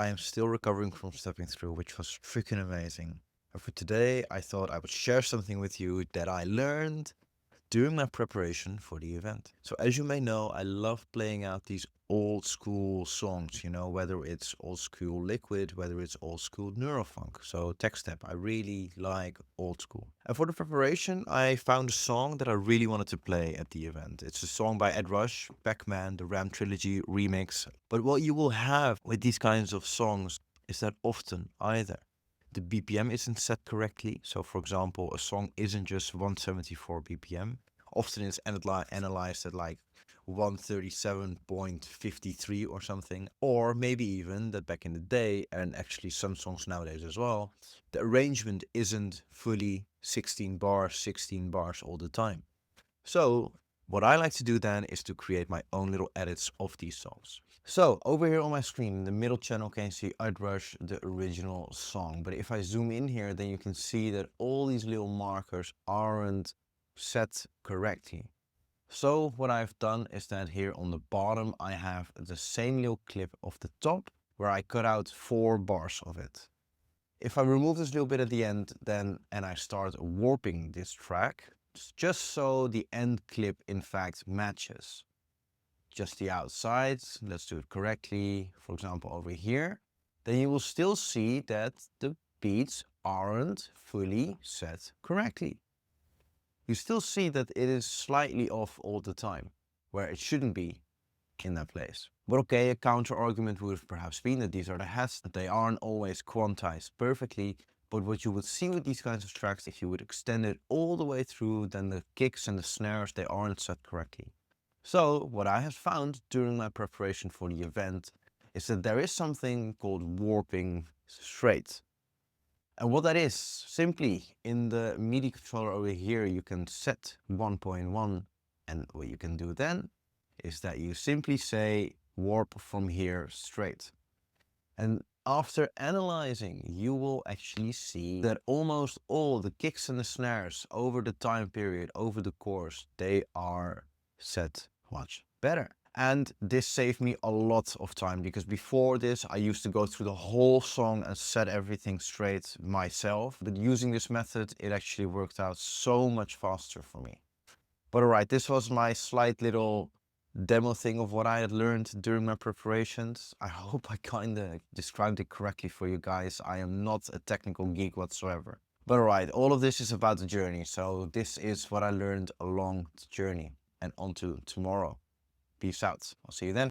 I am still recovering from stepping through, which was freaking amazing. And for today, I thought I would share something with you that I learned during my preparation for the event. So as you may know, I love playing out these old school songs, whether it's old school Liquid, whether it's old school Neurofunk. So tech step, I really like old school. And for the preparation, I found a song that I really wanted to play at the event. It's a song by Ed Rush, Pac-Man, the Ram Trilogy remix. But what you will have with these kinds of songs is that often either the BPM isn't set correctly. So for example, a song isn't just 174 BPM. Often it's analyzed at like 137.53 or something. Or maybe even that back in the day, and actually some songs nowadays as well, the arrangement isn't fully 16 bars all the time. So what I like to do then is to create my own little edits of these songs. So over here on my screen, in the middle channel, can you see I'd Rush, the original song. But if I zoom in here, then you can see that all these little markers aren't set correctly. So what I've done is that here on the bottom, I have the same little clip of the top where I cut out 4 bars of it. If I remove this little bit at the end, then, and I start warping this track, just so the end clip in fact matches just the outside. Let's do it correctly. For example, over here, then you will still see that the beats aren't fully set correctly. You still see that it is slightly off all the time, where it shouldn't be in that place. But okay, a counter argument would have perhaps been that these are the hats, that they aren't always quantized perfectly. But what you would see with these kinds of tracks, if you would extend it all the way through, then the kicks and the snares, they aren't set correctly. So what I have found during my preparation for the event is that there is something called warping straight. And what that is, simply in the MIDI controller over here, you can set 1.1, and what you can do then is that you simply say warp from here straight. And after analyzing, you will actually see that almost all the kicks and the snares over the time period, over the course, they are set much better. And this saved me a lot of time, because before this I used to go through the whole song and set everything straight myself. But using this method, it actually worked out so much faster for me. But alright, this was my slight little demo thing of what I had learned during my preparations. I hope I kinda described it correctly for you guys. I am not a technical geek whatsoever. But alright, all of this is about the journey. So this is what I learned along the journey, and on to tomorrow. Peace out. I'll see you then.